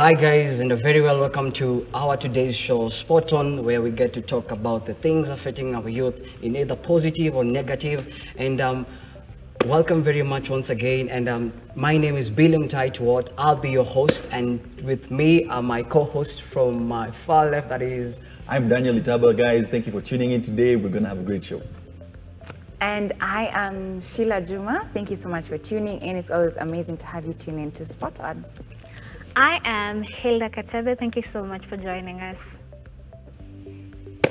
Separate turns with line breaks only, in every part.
Hi guys, and a very well welcome to our today's show, Spot On, where we get to talk about the things affecting our youth in either positive or negative. And welcome very much once again. And my name is Billing Tightwort. I'll be your host, and with me are my co-host from my far left. That is,
I'm Daniel Itaba, guys. Thank you for tuning in today. We're gonna have a great show.
And I am Sheila Juma. Thank you so much for tuning in. It's always amazing to have you tune in to Spot On.
I am Hilda Katebe. Thank you so much for joining us.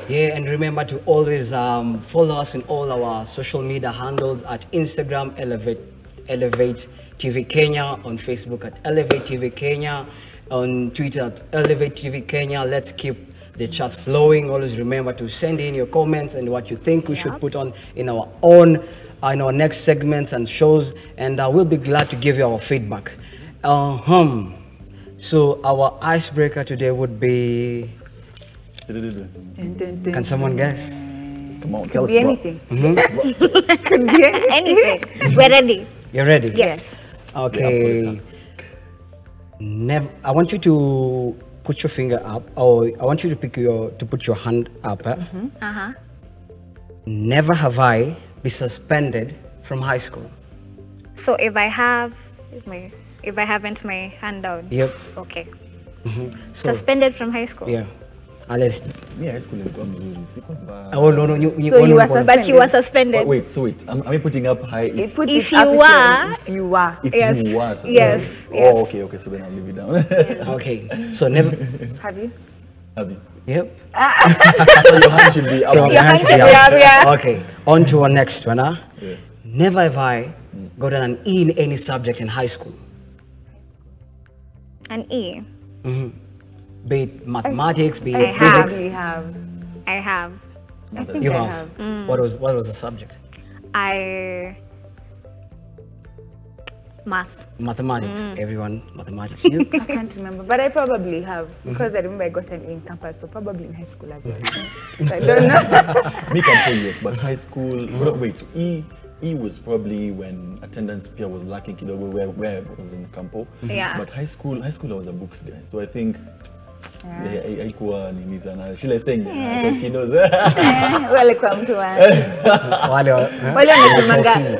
yeah, and remember to always follow us in all our social media handles at Instagram, Elevate TV Kenya, on Facebook at Elevate TV Kenya, on Twitter at Elevate TV Kenya. Let's keep the chats flowing. Always remember to send in your comments and what you think we should put on in our own, in our next segments and shows, and we'll be glad to give you our feedback. So our icebreaker today would be, can someone guess?
Come on, tell us
Could be
about
anything.
Could be anything. We're ready.
You're ready?
Yes.
Okay. Never. I want you to put your finger up, or I want you to put your hand up. Never have I been suspended from high school.
So if I haven't my hand down.
Yep.
Okay.
So,
Suspended from high school.
yeah. Unless.
yeah, high school ilikuwa mzuri. Sikuwa mbaya.
Oh no,
So you were
But you were suspended.
Wait. Am I putting up high?
If you
If
you were.
If
Yes.
you were suspended.
Yes.
Oh, okay. So then I'll leave it down.
Okay. So never.
Have you?
Have you?
Yep.
So your hand should be up.
So
Your hand should be up, yeah.
Okay. On to our next one.
Yeah.
Never have I gotten an E in any subject in high school.
An E.
Be it mathematics, be
I
it
have.
physics.
I have.
I think
You
I
have.
have.
What was the subject?
Math.
Mathematics. Everyone, mathematics. You?
I can't remember, but I probably have because I remember I got an E in campus, so probably in high school as well. So I don't know.
Me can say yes, but high school. Wait, E was probably when attendance peer was lacking kidogo where I was in Campo.
Yeah.
But high school I was a books guy. So I think haikuwa nini sana. Sheila is saying because she knows.
Wale kwa mtu wa. Wale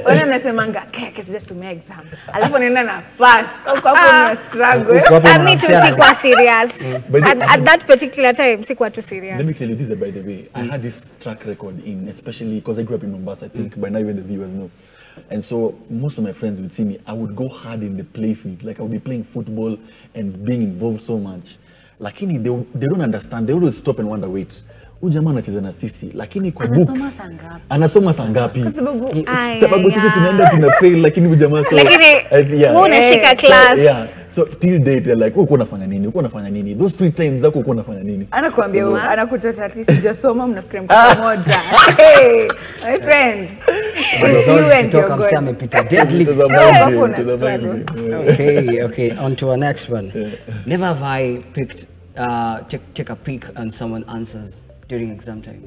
wanasemanga keke just to make exam. Alafu nenda na pass. Kwa hapo ni struggle.
Me too, sikuwa serious. At that particular time, sikuwa too serious.
Let me tell you this, by the way. I had this track record in, especially because I grew up in Mombasa. I think by now even the viewers know. And so most of my friends would see me. I would go hard in the play field. Like I would be playing football and being involved so much. Lakini they don't understand. They always stop and wonder, wait, huyu jamaa anacheza na sisi, lakini kwa books anasoma saa ngapi? Sababu sisi tunaenda tuna fail, lakini huyu jamaa so
lakini unashika class.
Yeah. So till date they're like, uko unafanya nini? Uko unafanya nini? Those 3 times zako uko unafanya nini?
Anakuambia anakuchota ati sijasoma mnafikiria mko pamoja. Hey, my friends. It's you and your God.
Amepita deadly. Okay. On to our next one. Never have I picked take a peek on someone answers during exam time.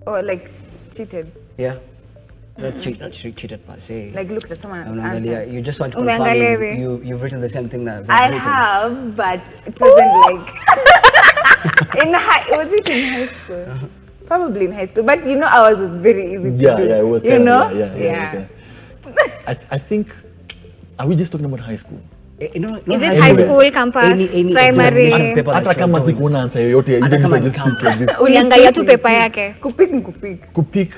Or like cheated.
Yeah. Not cheated per se.
Like looked at someone answer.
You just want to confirm you've written the same thing as
I have, but it wasn't like was it in high school? Probably in high school, but you know ours was very easy to do.
Yeah, it was.
You know?
Yeah. I think, are we just talking about high school?
Is it high school, campus, primary?
Hata kama sikuona answer yoyote, even if I just speak like this.
Uliangalia tu paper yake.
Kupik.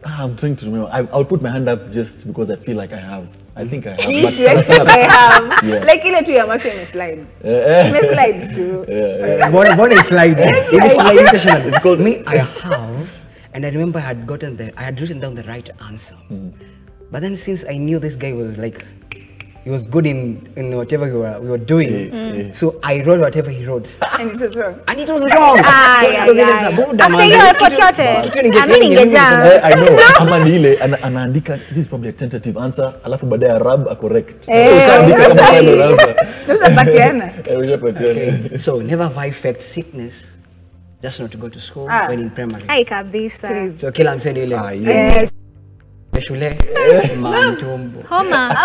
I'm trying to remember. I'll put my hand up just because I feel like I have. I think I have.
Me too, I think I have. Yeah. Like ile tu ya macho imeslide. Imeslide too.
What is slide? It is slide. It's called me. I have, and I remember I had written down the right answer. But then since I knew this guy was like, he was good in whatever we were doing, so I wrote whatever he wrote.
And it was wrong.
And it was wrong.
After you have shorted, I mean
I know. Kama ni ile anaandika, this is probably a tentative answer, alafu baadaye Arab a correct.
Okay. So never have I faked sickness just not to go to school when in primary.
Ai kabisa.
So kila mseni ile.
Yes.
Shule, Mantumbo.
Homa.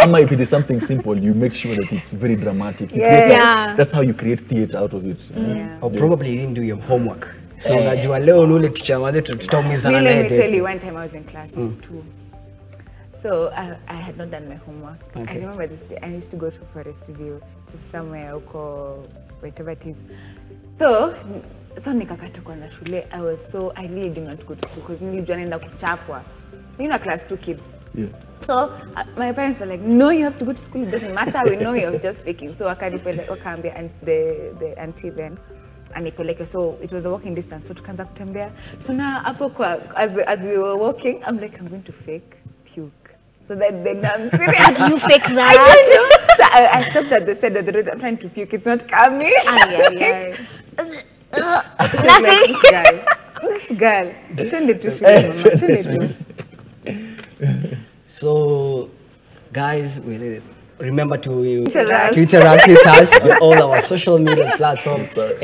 Ama if it is something simple, you make sure that it's very dramatic. You
Yeah.
create
Yeah.
That's how you create theatre out of it.
Yeah.
Or probably you didn't do your homework. So that you are leo teacher was to tell me
Me, let me tell you, one time I was in class 2. So I had not done my homework. I
Okay.
remember this day, I used to go to Forest View, to somewhere called whatever it is. So nikakata kwenda shule. I really did not go to school because nilijua naenda kuchapwa. You know, class 2 kid.
Yeah.
So my parents were like, no, you have to go to school. It doesn't matter. We know you're just faking. So wakaambia and the auntie then. Anipeleke, so it was a walking distance. So tukaanza kutembea. So now as we were walking, I'm like, I'm going to fake puke. So then I'm serious.
You fake
I
that?
know. So I stopped at the side of the road. I'm trying to puke. It's not coming.
Nothing.
This girl. Turn it to shule, mama. Turn it to.
So, guys, we remember to
Interact.
interact with us on all our social media platforms.
Sorry.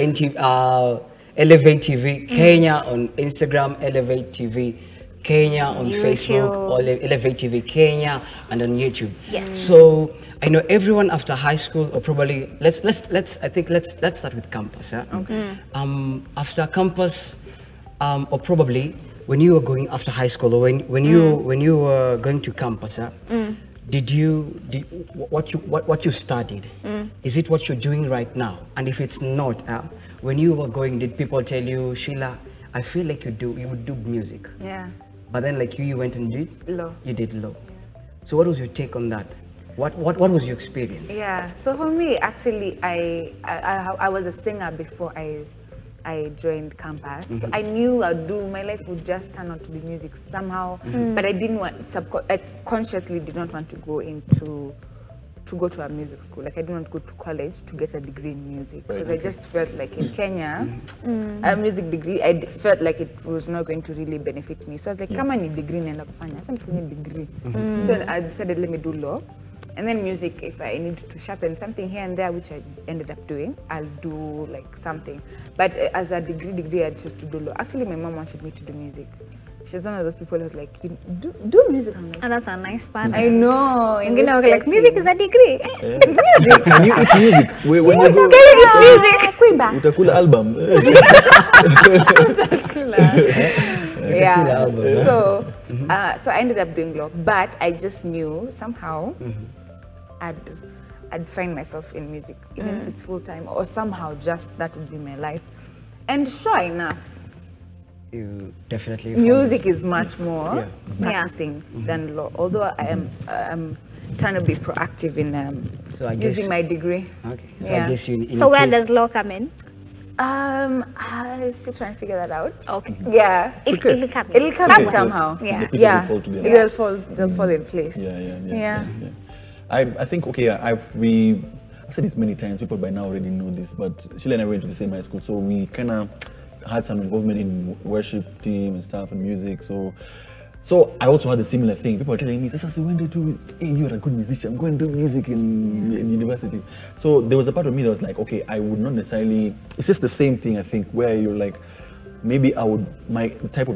Elevate TV Kenya on Instagram, Elevate TV Kenya on
YouTube.
Facebook, or Elevate TV Kenya, and on YouTube.
Yes.
So I know everyone after high school, or probably let's start with campus. Yeah? Okay. After campus, or probably when you were going after high school, or when you were going to campus, what you studied? Is it what you're doing right now? And if it's not, when you were going, did people tell you, Sheila, I feel like you would do music?
Yeah.
But then like you went and did
Law.
You did law. So what was your take on that? What was your experience?
Yeah. So for me, actually, I was a singer before I joined campus. So I knew my life would just turn out to be music somehow. But I didn't I consciously did not want to go to a music school. Like I didn't want to go to college to get a degree in music because I just felt like in Kenya, a music degree, I felt like it was not going to really benefit me. So I was like, kama ni degree naenda kufanya, acha nifanye degree. So I decided let me do law. And then music, if I need to sharpen something here and there, which I ended up doing, I'll do like something. But as a degree, I chose to do law. Actually, my mom wanted me to do music. She's one of those people who was like, you do music. I'm like,
And that's a nice part.
I know.
You know, like music is a degree.
Can you eat music? When you go,
Can you eat music?
utakula album.
Yeah. So I ended up doing law, but I just knew somehow I'd find myself in music, even if it's full time, or somehow just that would be my life. And sure enough,
You definitely
music is much more
Yeah.
practicing than law. Although I am trying to be proactive in
So I guess-
using my degree.
Okay. So
Yeah.
I guess you. In
So where
case-
does law come in?
I'm still trying to figure that out.
Okay.
Yeah.
It'll come in.
It'll come in somehow.
Yeah.
The pieces
Yeah.
will fall together.
They'll fall in place.
Yeah. I think, okay, I've said this many times, people by now already know this, but Sheila and I went to the same high school, so we kind of had some involvement in worship team and stuff and music, so I also had a similar thing. People were telling me, Sasa, when they do, hey, you're a good musician, go and do music in university. So there was a part of me that was like, okay, I would not necessarily, it's just the same thing, I think, where you're like, maybe my type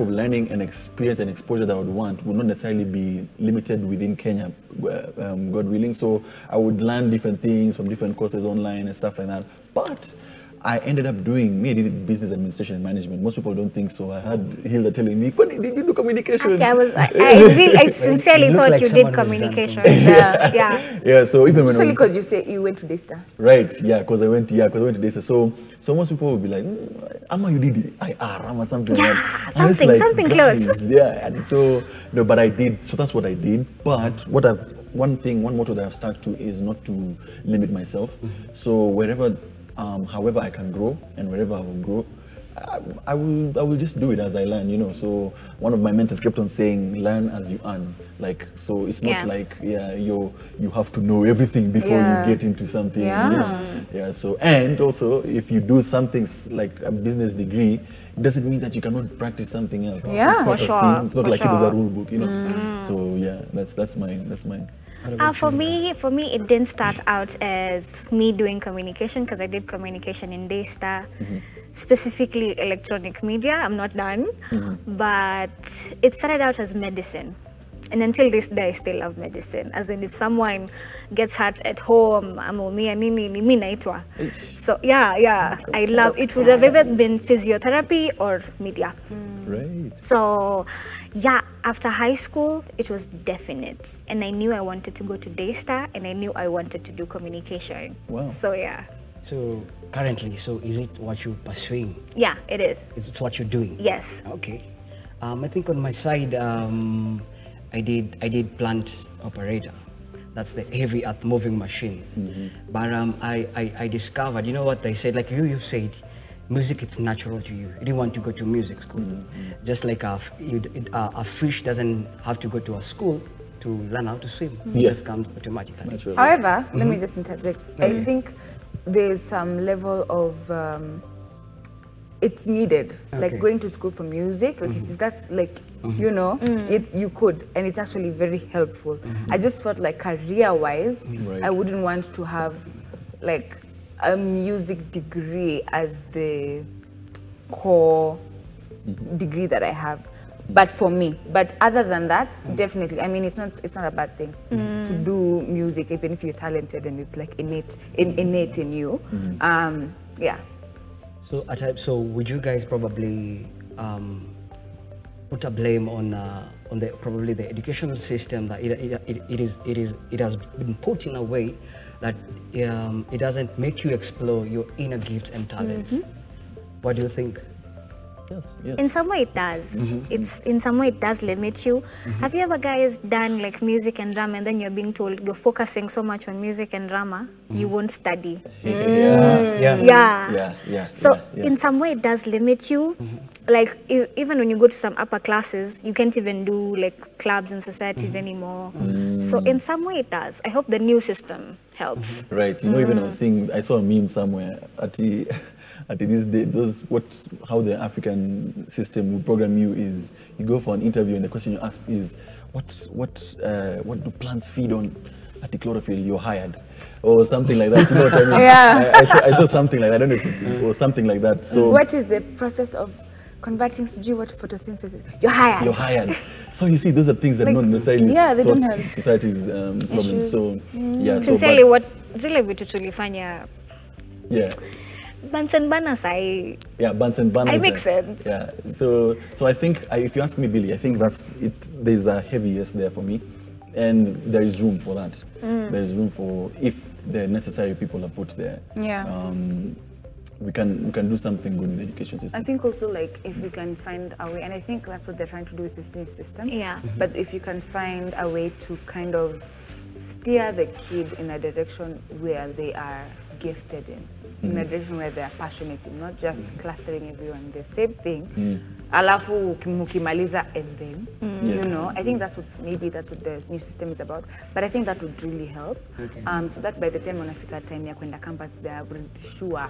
of learning and experience and exposure that I would want would not necessarily be limited within Kenya, God willing. So I would learn different things from different courses online and stuff like that. But I ended up I did business administration and management. Most people don't think so. I had Hilda telling me, "But did you do communication?"
Okay, I sincerely
You look
thought
like
you
someone
did
who's done
communication.
Yeah.
Yeah.
Yeah, so even when I
Especially
was,
because you say you went to Daystar.
right, yeah, because I went to Desa. So most people would be like, Amma, you did IR, Amma, something like that.
Yeah,
And it's
something
guys,
close.
Yeah, and so, no, but I did, so that's what I did. But one motto that I've stuck to is not to limit myself. So however I can grow and wherever I will grow, I will just do it as I learn, So one of my mentors kept on saying, learn as you earn. Like, so it's not like, you have to know everything before you get into something. Yeah. So, and also if you do something like a business degree, it doesn't mean that you cannot practice something else.
Yeah,
it's not
for
a
sure,
thing. It's not
for
like it was
sure.
a rule book, So yeah, that's mine.
For me, it didn't start out as me doing communication because I did communication in Daystar, specifically electronic media. I'm not done, but it started out as medicine. And until this day, I still love medicine. As in, if someone gets hurt at home, so yeah, I love it. Would have either been physiotherapy or media.
Right.
So yeah, after high school, it was definite. And I knew I wanted to go to Daystar, and I knew I wanted to do communication.
Wow.
So yeah.
So currently, so is it what you're pursuing?
Yeah, it is.
It's what you're doing?
Yes.
Okay. I think on my side, I did plant operator. That's the heavy earth moving machines. But I discovered, you know what they said, like you've said, music, it's natural to you. You didn't want to go to music school. Just like a fish doesn't have to go to a school to learn how to swim. It just comes automatically.
Naturally.
However, let me just interject. I think there's some level of it's needed, like going to school for music. Like if that's like you know, you could, and it's actually very helpful. I just felt like career-wise, I wouldn't want to have like a music degree as the core degree that I have. But for me, but other than that, definitely. I mean, it's not a bad thing to do music, even if you're talented and it's like innate in you. Yeah.
So would you guys probably put a blame on probably the educational system that it has been put in a way that it doesn't make you explore your inner gifts and talents? What do you think?
Yes.
In some way it does. It's in some way it does limit you. Have you ever guys done like music and drama, and then you're being told you're focusing so much on music and drama, you won't study? So in some way it does limit you. Like even when you go to some upper classes, you can't even do like clubs and societies anymore. So in some way it does. I hope the new system helps.
Right. You know, even I saw a meme somewhere at this day, how the African system will program you is you go for an interview and the question you ask is what do plants feed on? At the chlorophyll, you're hired, or something like that. You know what I mean? I saw something like that. I don't know if it was something like that. So
what is the process of converting what photosynthesis? You're hired.
You're hired. So you see, those are things that
like,
don't necessarily
they don't have
society's problems. So yeah.
Sincerely, zile vitu tulifanya.
Yeah.
Bunsen burners,
Bunsen burners.
I make sense.
Yeah. So I think, if you ask me, Billy, I think that's it. There's a heavy yes there for me, and there is room for that. There is room for, if the necessary people are put there.
Yeah.
We can do something good in the education system.
I think also like if we can find a way, and I think that's what they're trying to do with this new system.
Yeah.
But if you can find a way to kind of steer the kid in a direction where they are gifted in a direction where they are passionate in, not just clustering everyone the same thing. Alafu mukimaliza and then, you know, I think that's what the new system is about. But I think that would really help. So that by the time wanafika time ya kwenda campus, they are really sure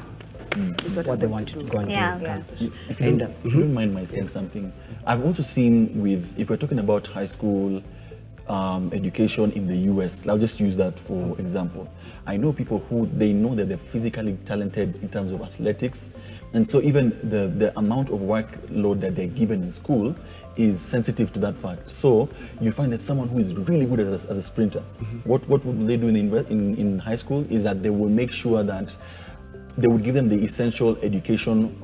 is what
they want to go and do on campus.
If you don't mind my saying something, I've also seen if we're talking about high school education in the US, I'll just use that for example. I know people who they know that they're physically talented in terms of athletics, and so even the amount of workload that they're given in school is sensitive to that fact. So you find that someone who is really good as a sprinter, what would they do in high school is that they will make sure that they would give them the essential education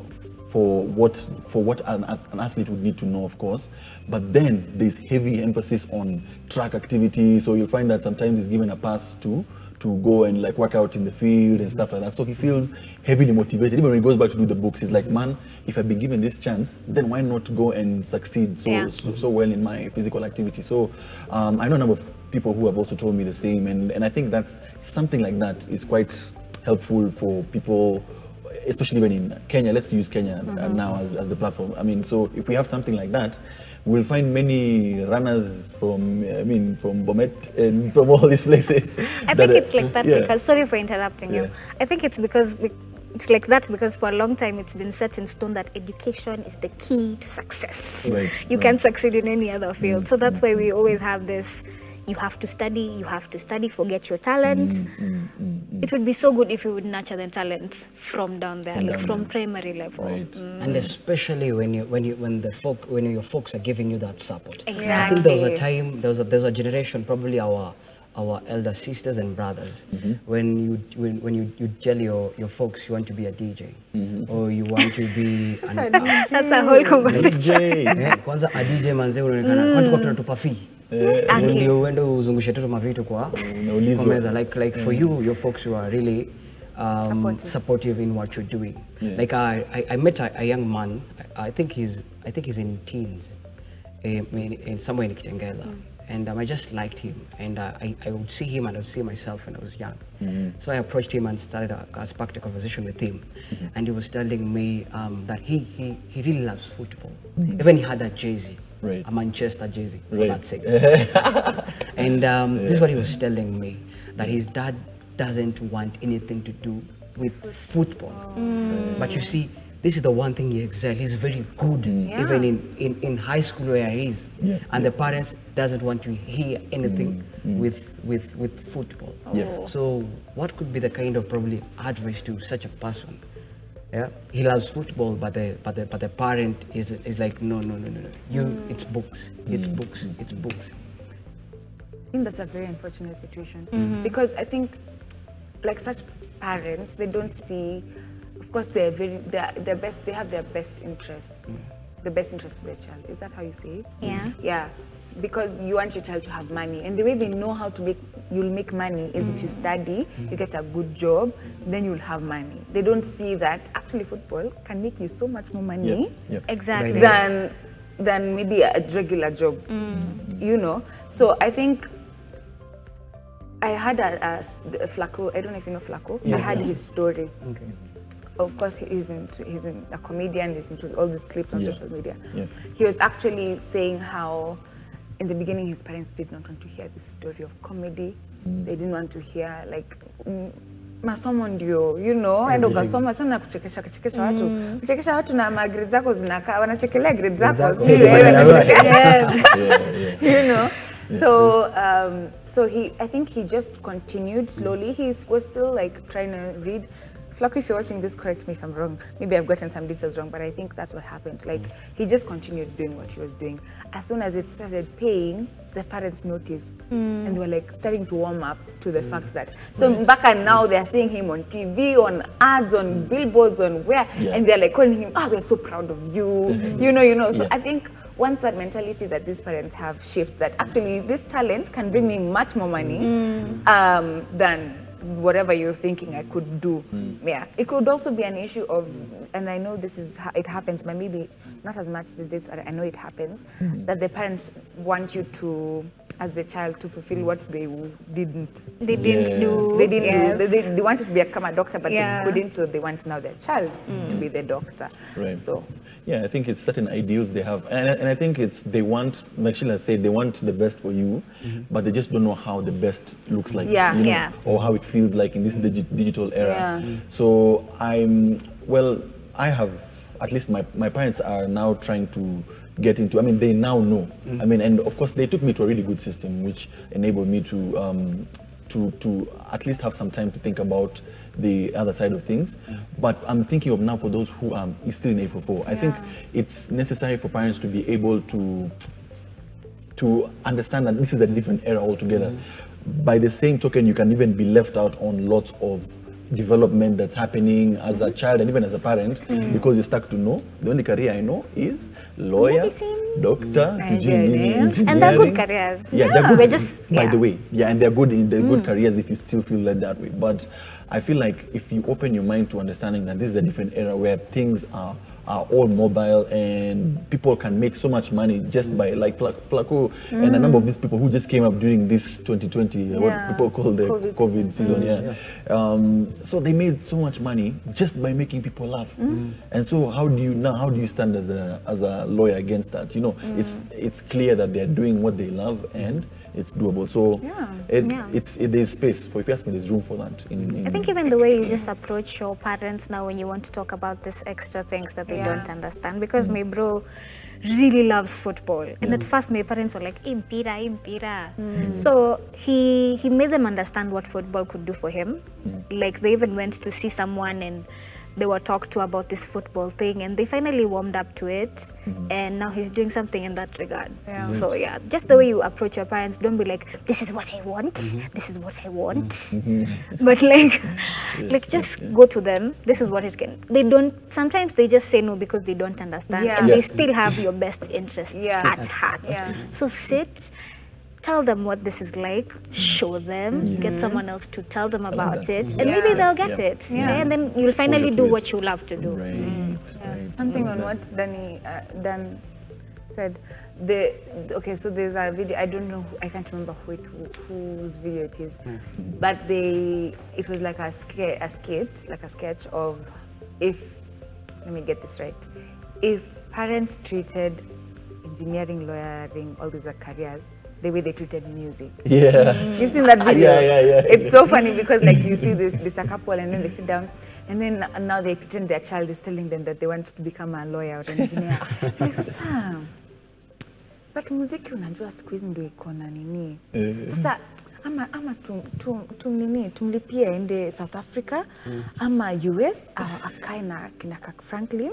for what an athlete would need to know, of course, but then there's heavy emphasis on track activity. So you'll find that sometimes he's given a pass to go and like work out in the field and stuff like that. So he feels heavily motivated. Even when he goes back to do the books, he's like, man, if I've been given this chance, then why not go and succeed so well in my physical activity? So I know a number of people who have also told me the same, and I think that's something like that is quite helpful for people, especially when in Kenya. Let's use Kenya now as the platform. I mean, so if we have something like that, we'll find many runners from Bomet and from all these places.
I think it's like that because, sorry for interrupting you. I think it's because it's like that because for a long time it's been set in stone that education is the key to success. You can't succeed in any other field. So that's why we always have this, you have to study, forget your talents. It would be so good if you would nurture the talents from down there, like from primary level.
Right.
And especially when your folks are giving you that support.
Exactly.
I think there was a time, there's a generation, probably our elder sisters and brothers, when you tell your folks you want to be a DJ, or you want to be
That's a whole conversation.
kwanza a DJ manze unaonekana kwani kwa tunatupa fee. Ndio uende uzungushe tu mavitu kwa komeza, like for you, your folks were really supportive in what you're doing. Like I met a young man, I think he's in teens, in somewhere in Kitengela. And I just liked him, and I would see him and I would see myself when I was young. So I approached him and sparked a conversation with him, and he was telling me that he really loves football. Even he had a jersey, a Manchester jersey, for that sake. And this is what he was telling me, that his dad doesn't want anything to do with football. But you see, this is the one thing he excels. He's very good, even in high school where he is. And the parents doesn't want to hear anything with football. So what could be the kind of probably advice to such a person? He loves football, but the parent is like, no. It's books. It's books. It's books.
I think that's a very unfortunate situation, because I think, like, such parents, they don't see. Of course, they have their best interest, the best interest of their child. Is that how you say it?
Yeah.
Yeah, because you want your child to have money, and the way they know how to you'll make money is if you study, you get a good job, then you'll have money. They don't see that actually football can make you so much more money
Exactly.
than maybe a regular job, you know. So I think I had a Flacco. I don't know if you know Flacco. I had his story. Of course, he's a comedian, he's into all these clips on social media. He was actually saying how, in the beginning, his parents did not want to hear this story of comedy. They didn't want to hear, like, masomo ndio, you know, endo ukasoma sana kuchekesha watu. Kuchekesha watu na grades zako zinakaa, wanachekelea grades zako. Si wewe unachekesha. You know. So I think he just continued slowly. He was still like trying to read. Flacco, if you're watching this, correct me if I'm wrong. Maybe I've gotten some details wrong, but I think that's what happened. Like, he just continued doing what he was doing. As soon as it started paying, the parents noticed, and they were like starting to warm up to the fact that. So back and now they're seeing him on TV, on ads, on billboards, on where, and they're like calling him, we're so proud of you, you know. So I think once that mentality that these parents have shift, that actually this talent can bring me much more money than whatever you're thinking I could do. Yeah, it could also be an issue of, and I know this is how it happens, but maybe not as much these days, but I know it happens, that the parents want you to, as the child, to fulfill what they didn't do. They didn't do. They wanted to become a doctor, but they couldn't, so they want now their child to be the doctor. So
yeah, I think it's certain ideals they have, and I think they want, like Sheila said, they want the best for you, but they just don't know how the best looks like, you know, or how it feels like in this digital era. So I have, at least my parents are now trying to get into, I mean, they now know. I mean, and of course they took me to a really good system, which enabled me to at least have some time to think about the other side of things. But I'm thinking of now for those who are still in A44. I think it's necessary for parents to be able to understand that this is a different era altogether. By the same token, you can even be left out on lots of development that's happening as a child and even as a parent, because you're stuck to know the only career I know is lawyer, doctor,
and they're good careers.
They're good. We're just, by the way, and they're good in good careers if you still feel led that way. But I feel like if you open your mind to understanding that this is a different era where things are all mobile and people can make so much money just by, like Flacco and a number of these people who just came up during this 2020, what people call the COVID season. So they made so much money just by making people laugh. And so how do you stand as a lawyer against that? You know, it's clear that they're doing what they love and it's doable. So there's space for, if you ask me, there's room for that.
I think even the way you just approach your parents now when you want to talk about these extra things that they don't understand, because my bro really loves football. And at first my parents were like, impira, impira. So he made them understand what football could do for him. Like they even went to see someone and they were talked to about this football thing, and they finally warmed up to it. And now he's doing something in that regard. So yeah, just the way you approach your parents, don't be like, this is what I want, this is what I want. But like just go to them, this is what it can. They don't, sometimes they just say no because they don't understand, and they still have your best interest at heart. So sit, tell them what this is like, show them, get someone else to tell them about it, and maybe they'll get it. And then you'll finally do what you love to do.
Something on what Dan said. Okay, so there's a video, I don't know, I can't remember whose video it is, but it was like a sketch of, if, let me get this right, if parents treated engineering, lawyering, all these careers the way they treated music. You've seen that video? It's so funny because like you see this a couple and then they sit down and then now they pretend their child is telling them that they want to become a lawyer or an engineer. Like, sasa, but muziki unajua siku hizi ndio iko na nini. Sasa ama tumlipie ende South Africa ama US akae na kina Kak Franklin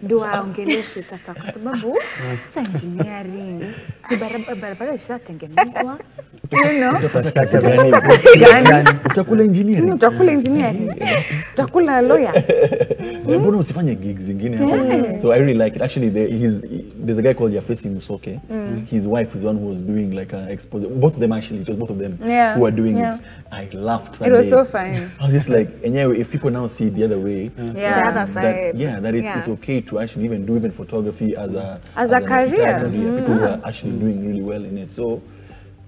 ndio aongeleshwe sasa, kwa sababu sasa engineering barabara ishatengenezwa, you know,
utakula engineering,
utakula lawyer,
mbona usifanye gigs zingine hapo? So I really like it. Actually there's a guy called Yafesi Musoke. His wife is one who was doing like an expose. Both of them actually, it was both of them who were doing it. I laughed that
it was
day.
so funny.
I was just like, anyway, if people now see the other way,
the other side,
that it's okay to actually even photography as a
career.
People who are actually doing really well in it. So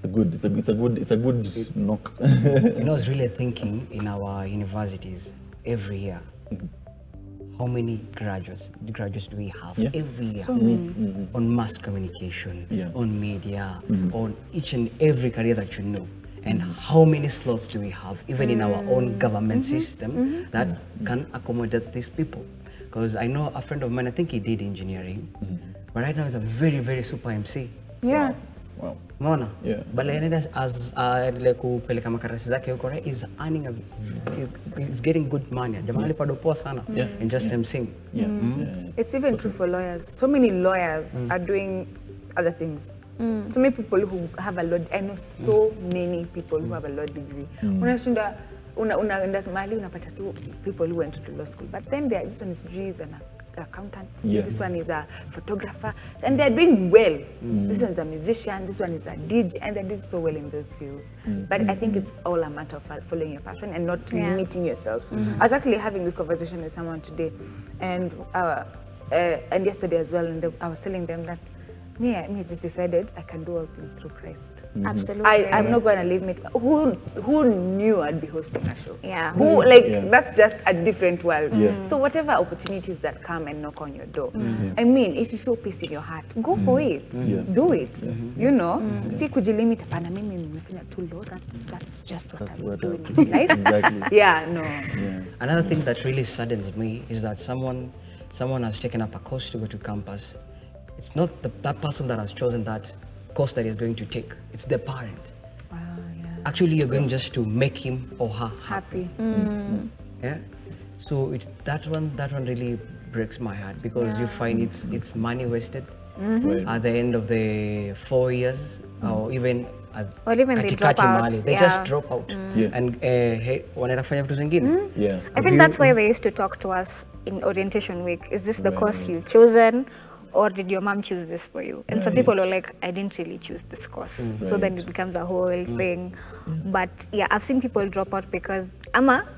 it's a good knock.
You know, I was really thinking in our universities every year, how many graduates do we have every year?
So many.
On mass communication, on media, on each and every career that you know. And how many slots do we have, even in our own government system, that can accommodate these people? Because I know a friend of mine, I think he did engineering, but right now he's a very, very super MC.
Wow.
Mona?
But
as kupeleka makarasi zake huko, right, is earning is getting good money. Jamali pado poa sana and just MCing.
It's even true for lawyers. So many lawyers are doing other things. So many people who have a law, I know so many people who have a law degree. Unashinda mahali unapata tu people who went to law school, but then this one is G's and accountant, this one is a photographer, and they're doing well. This one's a musician, this one is a DJ, and they're doing so well in those fields. But I think it's all a matter of following your passion and not limiting yourself. I was actually having this conversation with someone today, and yesterday as well, and I was telling them that me just decided I can do all things through Christ.
Absolutely.
I'm not going to leave me. Who knew I'd be hosting a show?
Who
that's just a different world. So whatever opportunities that come and knock on your door, I mean, if you feel peace in your heart, go for it. Do it. You know, si kujilimit hapana mimi nimefanya too low. That's just what I'm doing in life.
Exactly.
Another thing that really saddens me is that someone has taken up a course to go to campus. It's not that person that has chosen that course that he's going to take. It's the parent. Actually, you're going just to make him or her happy. So that one really breaks my heart, because you find it's money wasted at the end of the 4 years, or even
they drop out.
They just drop out and wanaenda kufanya vitu zingine.
I think that's why they used to talk to us in orientation week. Is this the course you've chosen, or did your mom choose this for you? And some people are like, I didn't really choose this course. So then it becomes a whole thing. But yeah, I've seen people drop out because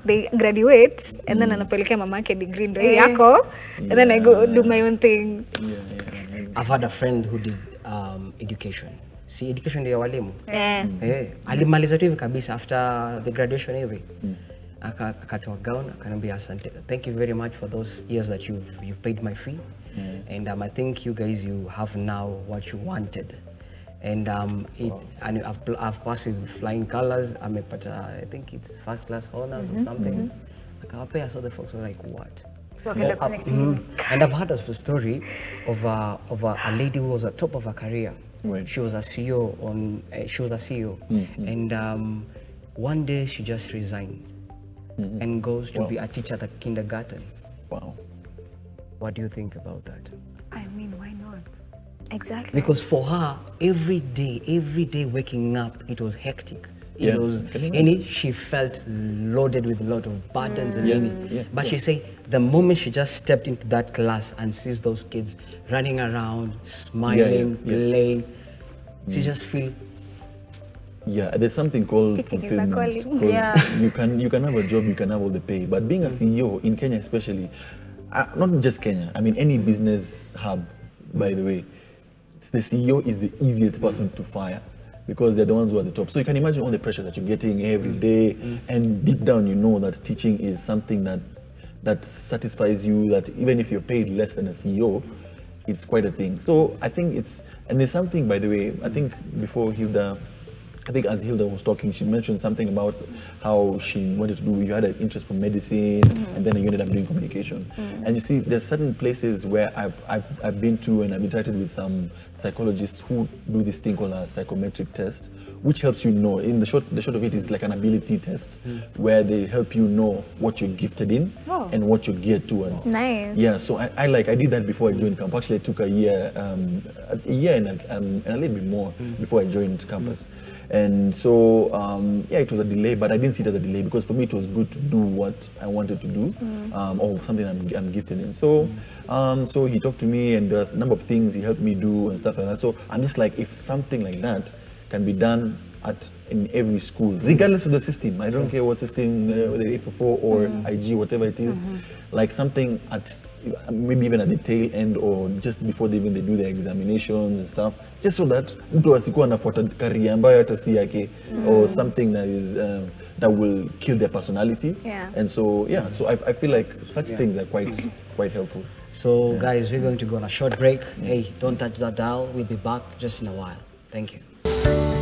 they graduate and then anapelekea mamake degree ndo yako, and then I go do my own thing.
I've had a friend who did education. See, education ndio walimu. Alimaliza tu hivi kabisa after the graduation hivi. Akatoa gown, akanambia asante. Thank you very much for those years that you've paid my fee. And I think you guys, you have now what you wanted. And I've passed with flying colors. I think it's first class honors or something. I saw the folks were like, what?
Wakaenda connect me.
And I've heard of a story of a lady who was at top of her career.
Right.
She was a CEO and one day she just resigned and goes to be a teacher at the kindergarten.
Wow.
What do you think about that?
I mean, why not?
Exactly.
Because for her, every day waking up, it was hectic. It
Yeah.
was,
Can you
and she felt loaded with a lot of burdens and but she said the moment she just stepped into that class and sees those kids running around, smiling, playing, she just feel.
Yeah, there's something called
Teaching is a
fulfillment.
calling.
'Cause
Yeah.
you can have a job, you can have all the pay, but being a CEO in Kenya especially, not just Kenya, I mean any business hub, by the way, the CEO is the easiest person to fire because they're the ones who are at the top. So you can imagine all the pressure that you're getting every day, and deep down you know that teaching is something that satisfies you, that even if you're paid less than a CEO, it's quite a thing. So I think and there's something, by the way, I think before I think as Hilda was talking, she mentioned something about how she wanted to do, you had an interest for medicine, and then you ended up doing communication. And you see, there's certain places where I've been to and I've interacted with some psychologists who do this thing called a psychometric test, which helps you know, in the short of it is like an ability test, where they help you know what you're gifted in and what you're geared towards.
Nice.
Yeah, so I did that before I joined camp. Actually, I took a year and a little bit more before I joined campus. And so, yeah, it was a delay, but I didn't see it as a delay because for me it was good to do what I wanted to do, or something I'm gifted in. So, so he talked to me, and there's a number of things he helped me do and stuff like that. So I'm just like, if something like that can be done in every school, regardless of the system, I don't care what system, whether 844 or IG, whatever it is, like something at maybe even at the tail end or just before they do their examinations and stuff, just so that mtu asikuwa anafuata career ambayo hata si yake, or something that is that will kill their personality. And so so I feel like such things are quite helpful.
So guys, we're going to go on a short break. Hey, don't touch that dial. We'll be back just in a while. Thank you.